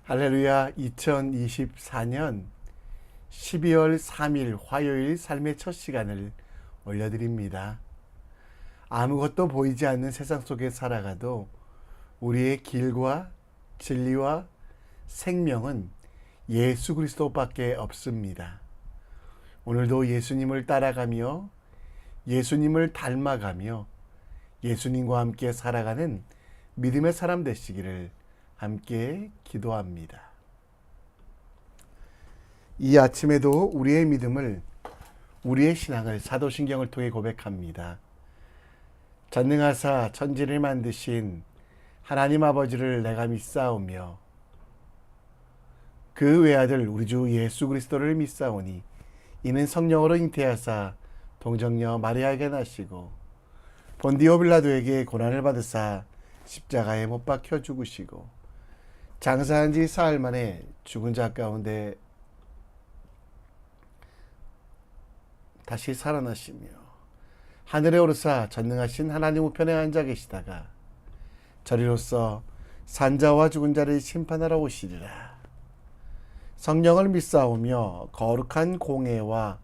할렐루야. 2024년 12월 3일 화요일 삶의 첫 시간을 올려드립니다. 아무것도 보이지 않는 세상 속에 살아가도 우리의 길과 진리와 생명은 예수 그리스도밖에 없습니다. 오늘도 예수님을 따라가며 예수님을 닮아가며 예수님과 함께 살아가는 믿음의 사람 되시기를 함께 기도합니다. 이 아침에도 우리의 믿음을, 우리의 신앙을 사도신경을 통해 고백합니다. 전능하사 천지를 만드신 하나님 아버지를 내가 믿사오며 그 외아들 우리 주 예수 그리스도를 믿사오니 이는 성령으로 잉태하사 동정녀 마리아에게 나시고 본디오 빌라도에게 고난을 받으사 십자가에 못 박혀 죽으시고 장사한 지 사흘 만에 죽은 자 가운데 다시 살아나시며 하늘에 오르사 전능하신 하나님 우편에 앉아 계시다가 저리로서 산자와 죽은 자를 심판하러 오시리라. 성령을 믿사오며 거룩한 공회와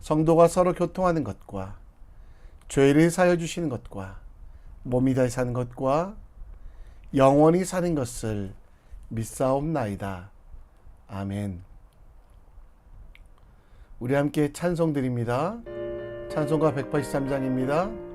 성도가 서로 교통하는 것과 죄를 사여 주시는 것과 몸이 다시 사는 것과 영원히 사는 것을 믿사옵나이다. 아멘. 우리 함께 찬송 드립니다. 찬송가 183장입니다. 아멘.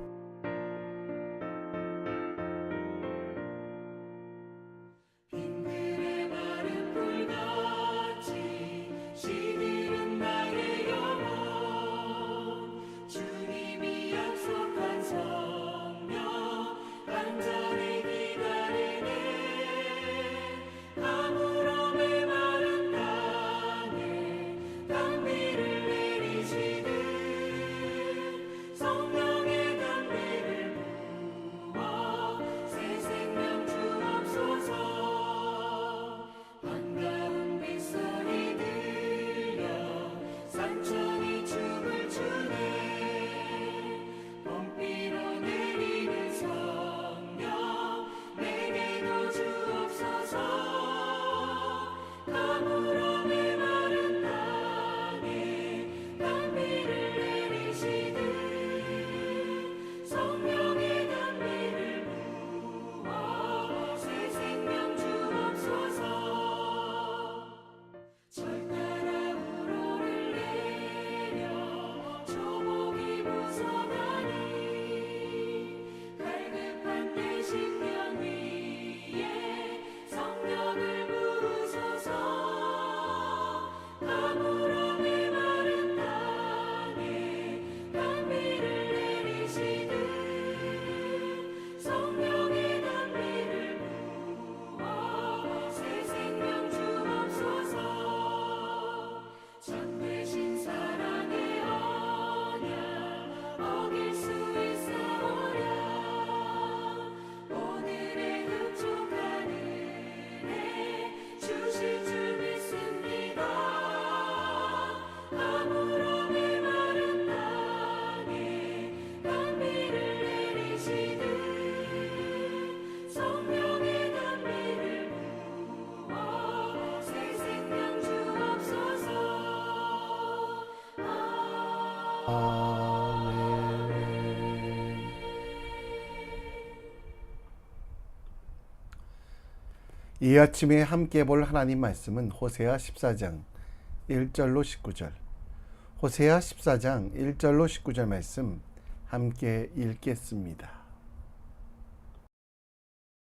이 아침에 함께 볼 하나님 말씀은 호세아 14장 1절로 19절. 호세아 14장 1절로 19절 말씀 함께 읽겠습니다.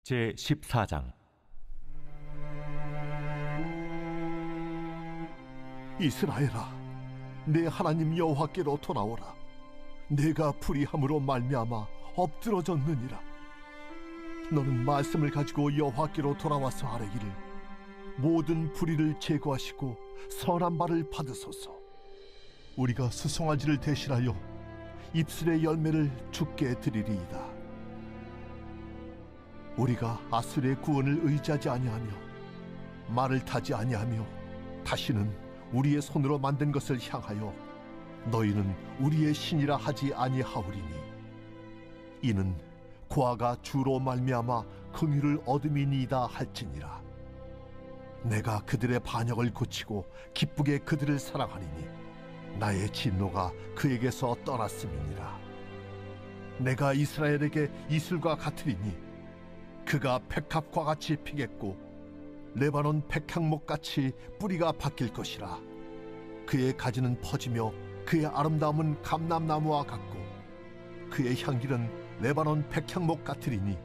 제 14장. 이스라엘아, 내 하나님 여호와께로 돌아오라. 내가 불의함으로 말미암아 엎드러졌느니라. 너는 말씀을 가지고 여호와께로 돌아와서 아뢰기를, 모든 불의를 제거하시고 선한 말을 받으소서. 우리가 수송아지를 대신하여 입술의 열매를 주께 드리리이다. 우리가 아술의 구원을 의지하지 아니하며 말을 타지 아니하며 다시는 우리의 손으로 만든 것을 향하여 너희는 우리의 신이라 하지 아니하오리니, 이는 고아가 주로 말미암아 긍휼을 얻음이니이다 할지니라. 내가 그들의 반역을 고치고 기쁘게 그들을 사랑하리니 나의 진노가 그에게서 떠났음이니라. 내가 이스라엘에게 이슬과 같으리니 그가 백합과 같이 피겠고 레바논 백향목 같이 뿌리가 바뀔 것이라. 그의 가지는 퍼지며 그의 아름다움은 감람나무와 같고 그의 향기는 레바논 백향목 같으리니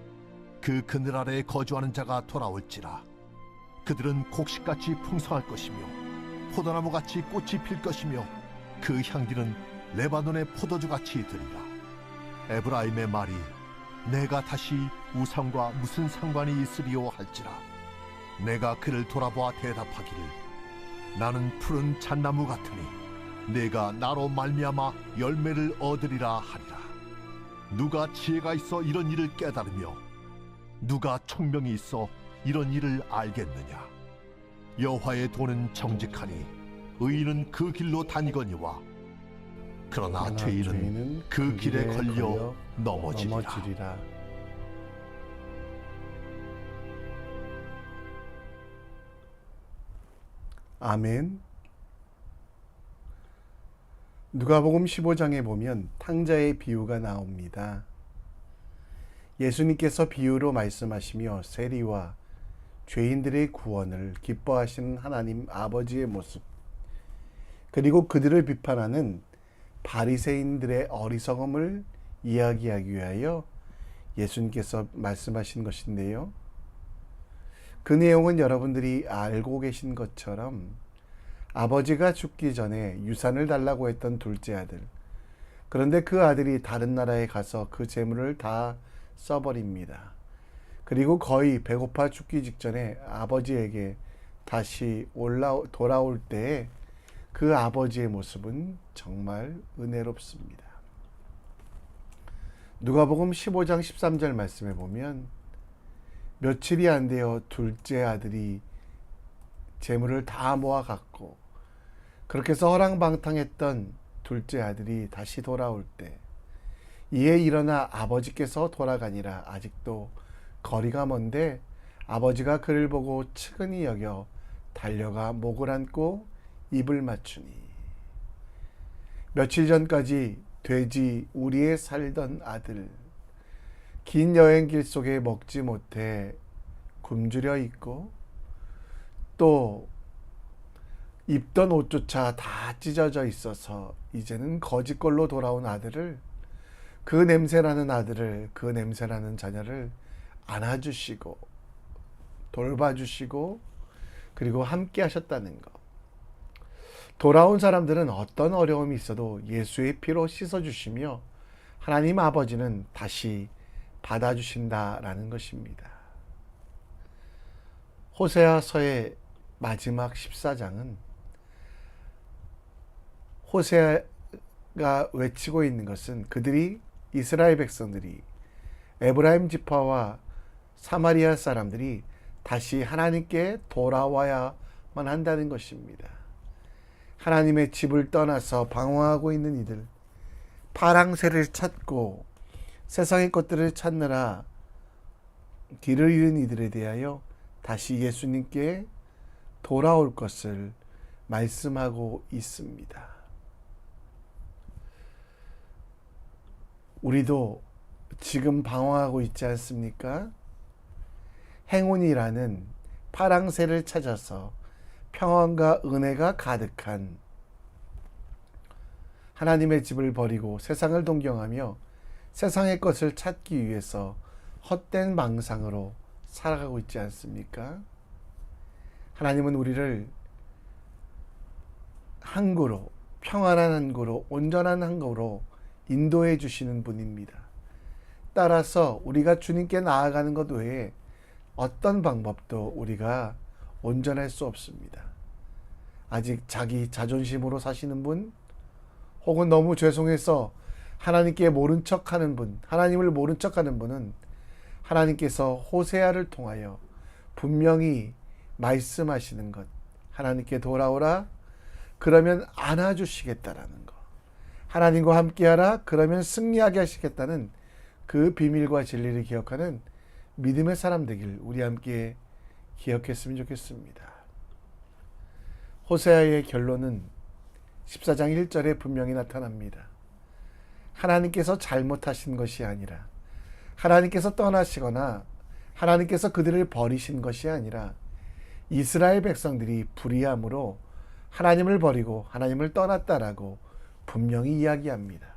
그 그늘 아래에 거주하는 자가 돌아올지라. 그들은 곡식같이 풍성할 것이며 포도나무같이 꽃이 필 것이며 그 향기는 레바논의 포도주같이 들리라. 에브라임의 말이 내가 다시 우상과 무슨 상관이 있으리요 할지라. 내가 그를 돌아보아 대답하기를 나는 푸른 잣나무 같으니 내가 나로 말미암아 열매를 얻으리라 하리라. 누가 지혜가 있어 이런 일을 깨달으며 누가 총명이 있어 이런 일을 알겠느냐. 여호와의 도는 정직하니 의인은 그 길로 다니거니와 그러나 죄인은 그 길에 걸려 넘어지리라. 아멘. 누가복음 15장에 보면 탕자의 비유가 나옵니다. 예수님께서 비유로 말씀하시며 세리와 죄인들의 구원을 기뻐하시는 하나님 아버지의 모습, 그리고 그들을 비판하는 바리새인들의 어리석음을 이야기하기 위하여 예수님께서 말씀하신 것인데요. 그 내용은 여러분들이 알고 계신 것처럼 아버지가 죽기 전에 유산을 달라고 했던 둘째 아들, 그런데 그 아들이 다른 나라에 가서 그 재물을 다 써버립니다. 그리고 거의 배고파 죽기 직전에 아버지에게 다시 돌아올 때에 그 아버지의 모습은 정말 은혜롭습니다. 누가복음 15장 13절 말씀에 보면 며칠이 안 되어 둘째 아들이 재물을 다 모아 갖고 그렇게 해서 허랑방탕했던 둘째 아들이 다시 돌아올 때 이에 일어나 아버지께서 돌아가니라. 아직도 거리가 먼데 아버지가 그를 보고 측은히 여겨 달려가 목을 안고 입을 맞추니 며칠 전까지 돼지 우리에 살던 아들 긴 여행길 속에 먹지 못해 굶주려 있고 또 입던 옷조차 다 찢어져 있어서 이제는 거지꼴로 돌아온 아들을, 그 냄새나는 아들을, 그 냄새나는 자녀를 안아주시고 돌봐주시고 그리고 함께 하셨다는 것. 돌아온 사람들은 어떤 어려움이 있어도 예수의 피로 씻어주시며 하나님 아버지는 다시 받아주신다라는 것입니다. 호세아서의 마지막 14장은 호세아가 외치고 있는 것은 그들이, 이스라엘 백성들이, 에브라임 지파와 사마리아 사람들이 다시 하나님께 돌아와야만 한다는 것입니다. 하나님의 집을 떠나서 방황하고 있는 이들, 파랑새를 찾고 세상의 것들을 찾느라 길을 잃은 이들에 대하여 다시 예수님께 돌아올 것을 말씀하고 있습니다. 우리도 지금 방황하고 있지 않습니까? 행운이라는 파랑새를 찾아서 평안과 은혜가 가득한 하나님의 집을 버리고 세상을 동경하며 세상의 것을 찾기 위해서 헛된 망상으로 살아가고 있지 않습니까? 하나님은 우리를 항구로, 평안한 항구로, 온전한 항구로 인도해 주시는 분입니다. 따라서 우리가 주님께 나아가는 것 외에 어떤 방법도 우리가 온전할 수 없습니다. 아직 자기 자존심으로 사시는 분, 혹은 너무 죄송해서 하나님께 모른 척하는 분, 하나님을 모른 척하는 분은 하나님께서 호세아를 통하여 분명히 말씀하시는 것, 하나님께 돌아오라, 그러면 안아주시겠다라는 것, 하나님과 함께하라, 그러면 승리하게 하시겠다는 그 비밀과 진리를 기억하는 믿음의 사람 되길 우리 함께 기억했으면 좋겠습니다. 호세아의 결론은 14장 1절에 분명히 나타납니다. 하나님께서 잘못하신 것이 아니라, 하나님께서 떠나시거나 하나님께서 그들을 버리신 것이 아니라 이스라엘 백성들이 불의함으로 하나님을 버리고 하나님을 떠났다라고 분명히 이야기합니다.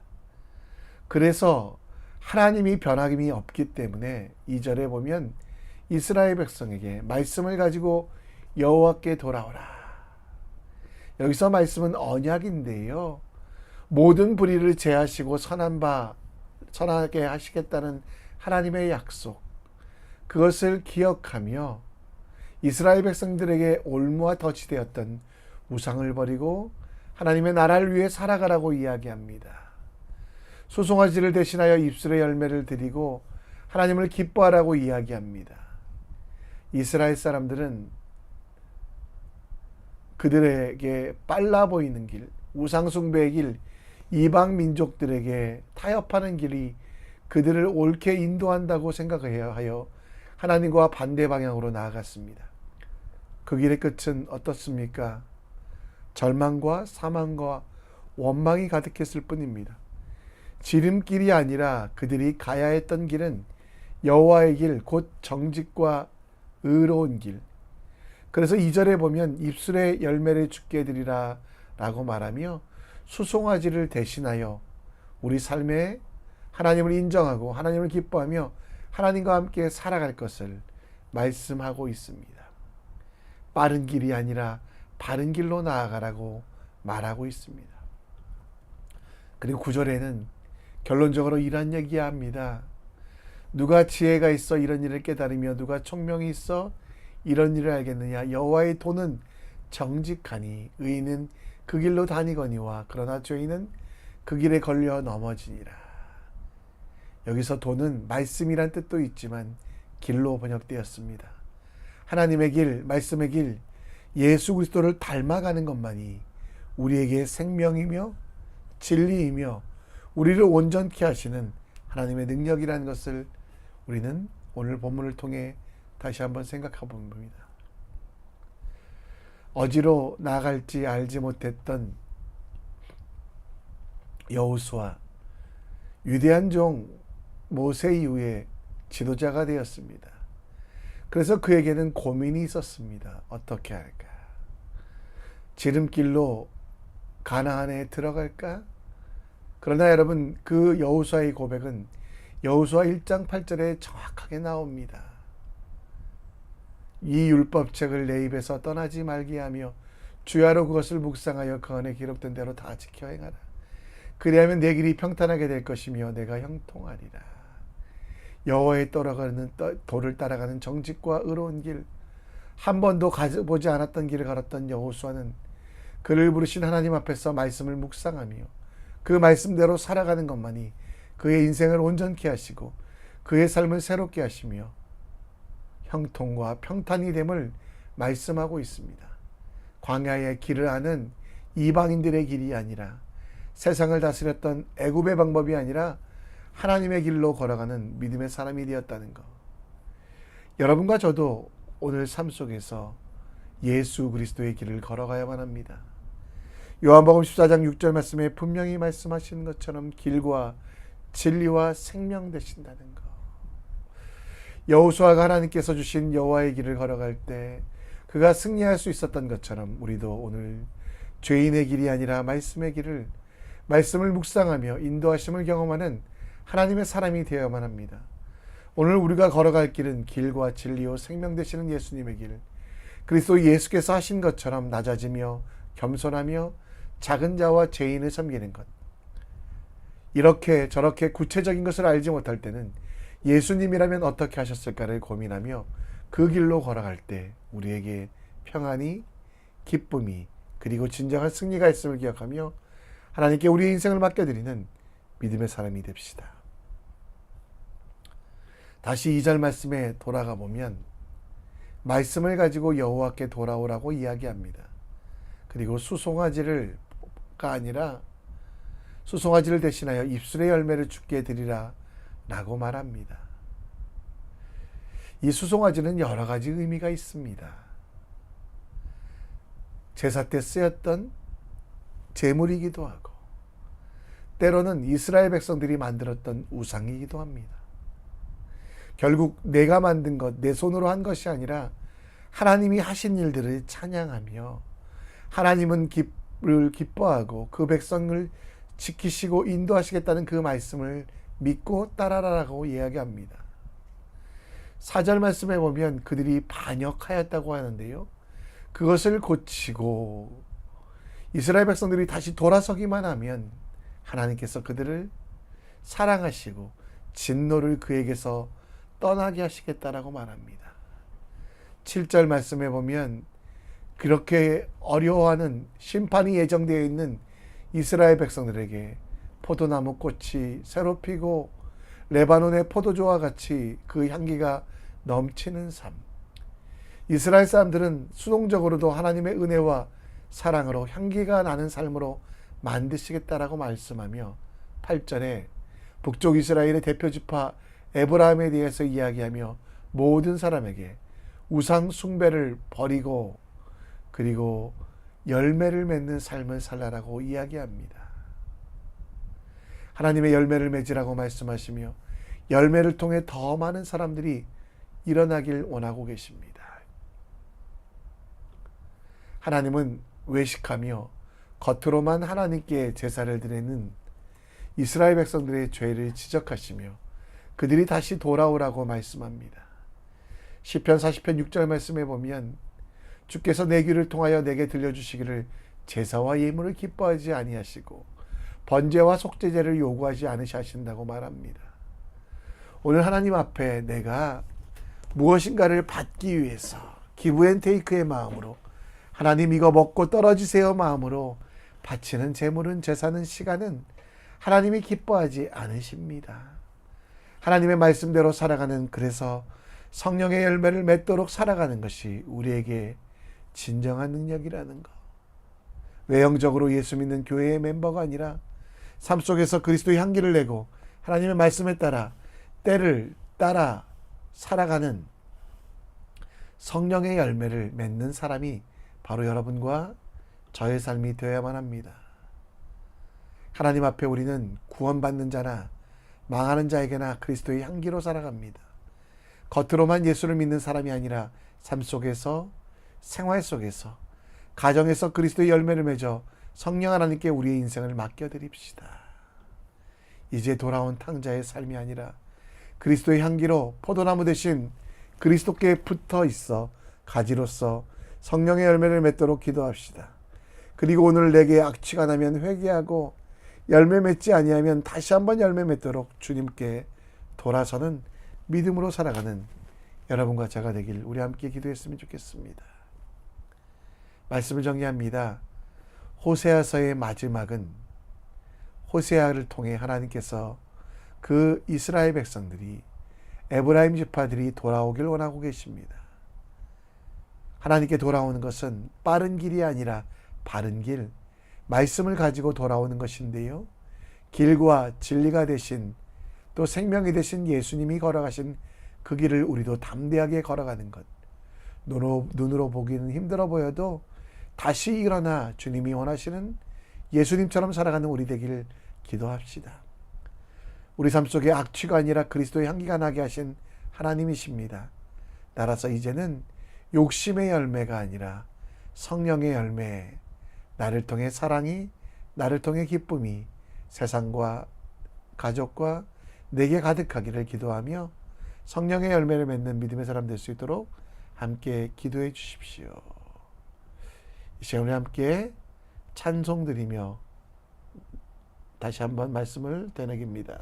그래서 하나님이 변함이 없기 때문에 2절에 보면 이스라엘 백성에게 말씀을 가지고 여호와께 돌아오라. 여기서 말씀은 언약인데요. 모든 불의를 제하시고 선하게 하시겠다는 하나님의 약속, 그것을 기억하며 이스라엘 백성들에게 올무와 덫이 되었던 우상을 버리고 하나님의 나라를 위해 살아가라고 이야기합니다. 소송아지를 대신하여 입술의 열매를 드리고 하나님을 기뻐하라고 이야기합니다. 이스라엘 사람들은 그들에게 빨라 보이는 길, 우상숭배의 길, 이방 민족들에게 타협하는 길이 그들을 옳게 인도한다고 생각하여 하나님과 반대 방향으로 나아갔습니다. 그 길의 끝은 어떻습니까? 절망과 사망과 원망이 가득했을 뿐입니다. 지름길이 아니라 그들이 가야 했던 길은 여호와의 길, 곧 정직과 의로운 길. 그래서 2절에 보면 입술의 열매를 주께 드리라 라고 말하며 수송아지를 대신하여 우리 삶에 하나님을 인정하고 하나님을 기뻐하며 하나님과 함께 살아갈 것을 말씀하고 있습니다. 빠른 길이 아니라 바른 길로 나아가라고 말하고 있습니다. 그리고 9절에는 결론적으로 이런 얘기합니다. 누가 지혜가 있어 이런 일을 깨달으며 누가 총명이 있어 이런 일을 알겠느냐. 여호와의 도는 정직하니 의인은 그 길로 다니거니와 그러나 죄인은 그 길에 걸려 넘어지니라. 여기서 도는 말씀이란 뜻도 있지만 길로 번역되었습니다. 하나님의 길, 말씀의 길, 예수 그리스도를 닮아가는 것만이 우리에게 생명이며 진리이며 우리를 온전케 하시는 하나님의 능력이라는 것을 우리는 오늘 본문을 통해 다시 한번 생각해 봅니다. 어디로 나아갈지 알지 못했던 여호수아, 위대한 종 모세 이후에 지도자가 되었습니다. 그래서 그에게는 고민이 있었습니다. 어떻게 할까? 지름길로 가나안에 들어갈까? 그러나 여러분, 그 여호수아의 고백은 여호수아 1장 8절에 정확하게 나옵니다. 이 율법책을 내 입에서 떠나지 말게 하며 주야로 그것을 묵상하여 그 안에 기록된 대로 다 지켜 행하라. 그리하면 내 길이 평탄하게 될 것이며 내가 형통하리라. 여호와의 도를 따라가는 정직과 의로운 길, 한 번도 가보지 않았던 길을 걸었던 여호수아는 그를 부르신 하나님 앞에서 말씀을 묵상하며 그 말씀대로 살아가는 것만이 그의 인생을 온전케 하시고 그의 삶을 새롭게 하시며 형통과 평탄이 됨을 말씀하고 있습니다. 광야의 길을 아는 이방인들의 길이 아니라, 세상을 다스렸던 애굽의 방법이 아니라 하나님의 길로 걸어가는 믿음의 사람이 되었다는 것. 여러분과 저도 오늘 삶 속에서 예수 그리스도의 길을 걸어가야만 합니다. 요한복음 14장 6절 말씀에 분명히 말씀하신 것처럼 길과 진리와 생명 되신다는 것. 여호수아가 하나님께서 주신 여호와의 길을 걸어갈 때 그가 승리할 수 있었던 것처럼 우리도 오늘 죄인의 길이 아니라 말씀의 길을, 말씀을 묵상하며 인도하심을 경험하는 하나님의 사람이 되어야만 합니다. 오늘 우리가 걸어갈 길은 길과 진리요 생명 되시는 예수님의 길, 그리스도 예수께서 하신 것처럼 낮아지며 겸손하며 작은 자와 죄인을 섬기는 것. 이렇게 저렇게 구체적인 것을 알지 못할 때는 예수님이라면 어떻게 하셨을까를 고민하며 그 길로 걸어갈 때 우리에게 평안이, 기쁨이, 그리고 진정한 승리가 있음을 기억하며 하나님께 우리의 인생을 맡겨드리는 믿음의 사람이 됩시다. 다시 2절 말씀에 돌아가 보면 말씀을 가지고 여호와께 돌아오라고 이야기합니다. 그리고 수송아지가 아니라 수송아지를 대신하여 입술의 열매를 주께 드리라 라고 말합니다. 이 수송아지는 여러 가지 의미가 있습니다. 제사 때 쓰였던 제물이기도 하고 때로는 이스라엘 백성들이 만들었던 우상이기도 합니다. 결국 내가 만든 것, 내 손으로 한 것이 아니라 하나님이 하신 일들을 찬양하며 하나님은 기뻐하고 그 백성을 지키시고 인도하시겠다는 그 말씀을 믿고 따라라라고 이야기합니다. 4절 말씀에 보면 그들이 반역하였다고 하는데요. 그것을 고치고 이스라엘 백성들이 다시 돌아서기만 하면 하나님께서 그들을 사랑하시고 진노를 그에게서 떠나게 하시겠다라고 말합니다. 7절 말씀에 보면 그렇게 어려워하는 심판이 예정되어 있는 이스라엘 백성들에게 포도나무 꽃이 새로 피고 레바논의 포도주와 같이 그 향기가 넘치는 삶. 이스라엘 사람들은 수동적으로도 하나님의 은혜와 사랑으로 향기가 나는 삶으로 만드시겠다라고 말씀하며 8절에 북쪽 이스라엘의 대표 지파 에브라임에 대해서 이야기하며 모든 사람에게 우상 숭배를 버리고 그리고 열매를 맺는 삶을 살라라고 이야기합니다. 하나님의 열매를 맺으라고 말씀하시며 열매를 통해 더 많은 사람들이 일어나길 원하고 계십니다. 하나님은 외식하며 겉으로만 하나님께 제사를 드리는 이스라엘 백성들의 죄를 지적하시며 그들이 다시 돌아오라고 말씀합니다. 시편 40편 6절 말씀에 보면 주께서 내 귀를 통하여 내게 들려주시기를 제사와 예물을 기뻐하지 아니하시고 번제와 속죄제를 요구하지 않으시다고 말합니다. 오늘 하나님 앞에 내가 무엇인가를 받기 위해서 기브앤테이크의 마음으로 하나님 이거 먹고 떨어지세요 마음으로 바치는 제물은 제사는 시간은 하나님이 기뻐하지 않으십니다. 하나님의 말씀대로 살아가는 그래서 성령의 열매를 맺도록 살아가는 것이 우리에게 진정한 능력이라는 것. 외형적으로 예수 믿는 교회의 멤버가 아니라 삶 속에서 그리스도의 향기를 내고 하나님의 말씀에 따라 때를 따라 살아가는 성령의 열매를 맺는 사람이 바로 여러분과 저의 삶이 되어야만 합니다. 하나님 앞에 우리는 구원받는 자나 망하는 자에게나 그리스도의 향기로 살아갑니다. 겉으로만 예수를 믿는 사람이 아니라 삶 속에서 생활 속에서 가정에서 그리스도의 열매를 맺어 성령 하나님께 우리의 인생을 맡겨드립시다. 이제 돌아온 탕자의 삶이 아니라 그리스도의 향기로 포도나무 대신 그리스도께 붙어 있어 가지로서 성령의 열매를 맺도록 기도합시다. 그리고 오늘 내게 악취가 나면 회개하고 열매 맺지 아니하면 다시 한번 열매 맺도록 주님께 돌아서는 믿음으로 살아가는 여러분과 제가 되길 우리 함께 기도했으면 좋겠습니다. 말씀을 정리합니다. 호세아서의 마지막은 호세아를 통해 하나님께서 그 이스라엘 백성들이 에브라임 지파들이 돌아오길 원하고 계십니다. 하나님께 돌아오는 것은 빠른 길이 아니라 바른 길, 말씀을 가지고 돌아오는 것인데요. 길과 진리가 되신 또 생명이 되신 예수님이 걸어가신 그 길을 우리도 담대하게 걸어가는 것. 눈으로 보기는 힘들어 보여도 다시 일어나 주님이 원하시는 예수님처럼 살아가는 우리 되기를 기도합시다. 우리 삶 속에 악취가 아니라 그리스도의 향기가 나게 하신 하나님이십니다. 따라서 이제는 욕심의 열매가 아니라 성령의 열매, 나를 통해 사랑이, 나를 통해 기쁨이 세상과 가족과 내게 가득하기를 기도하며 성령의 열매를 맺는 믿음의 사람 될 수 있도록 함께 기도해 주십시오. 이 시간에 함께 찬송 드리며 다시 한번 말씀을 되새깁니다.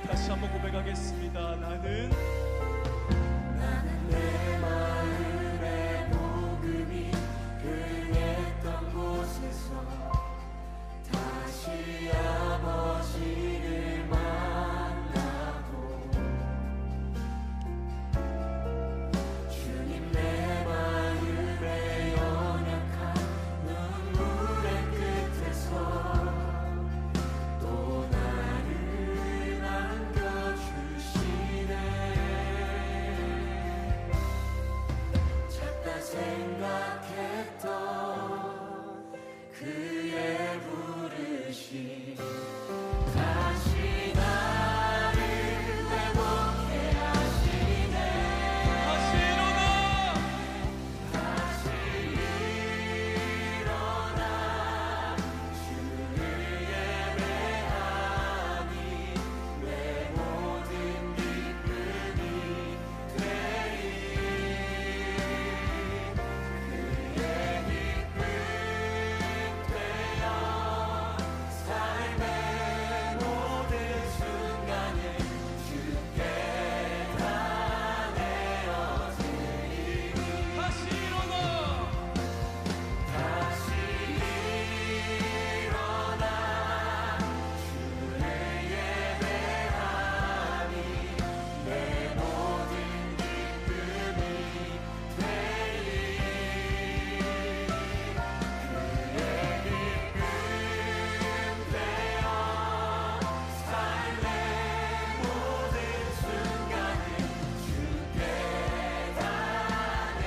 다시 한번 고백하겠습니다.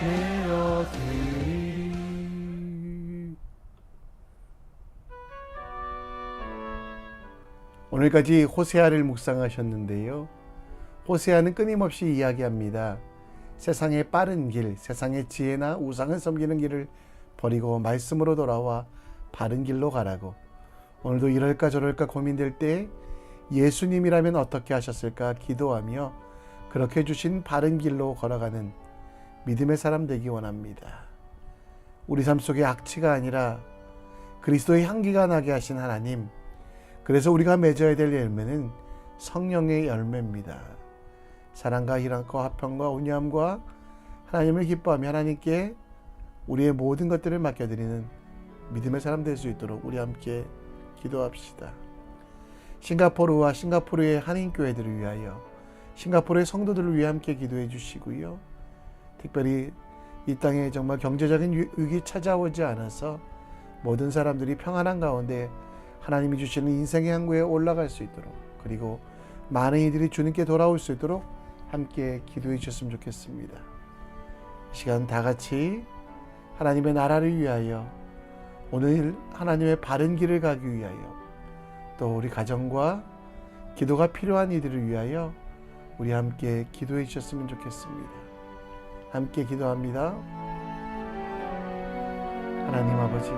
내어 드리리. 오늘까지 호세아를 묵상하셨는데요. 호세아는 끊임없이 이야기합니다. 세상의 빠른 길, 세상의 지혜나 우상을 섬기는 길을 버리고 말씀으로 돌아와 바른 길로 가라고. 오늘도 이럴까 저럴까 고민될 때 예수님이라면 어떻게 하셨을까 기도하며 그렇게 주신 바른 길로 걸어가는 믿음의 사람 되기 원합니다. 우리 삶 속에 악취가 아니라 그리스도의 향기가 나게 하신 하나님, 그래서 우리가 맺어야 될 열매는 성령의 열매입니다. 사랑과 희락과 화평과 온유함과 하나님을 기뻐하며 하나님께 우리의 모든 것들을 맡겨드리는 믿음의 사람 될 수 있도록 우리 함께 기도합시다. 싱가포르와 싱가포르의 한인교회들을 위하여, 싱가포르의 성도들을 위해 함께 기도해 주시고요. 특별히 이 땅에 정말 경제적인 위기 찾아오지 않아서 모든 사람들이 평안한 가운데 하나님이 주시는 인생의 항구에 올라갈 수 있도록, 그리고 많은 이들이 주님께 돌아올 수 있도록 함께 기도해 주셨으면 좋겠습니다. 이 시간 다 같이 하나님의 나라를 위하여, 오늘 하나님의 바른 길을 가기 위하여, 또 우리 가정과 기도가 필요한 이들을 위하여 우리 함께 기도해 주셨으면 좋겠습니다. 함께 기도합니다. 하나님 아버지,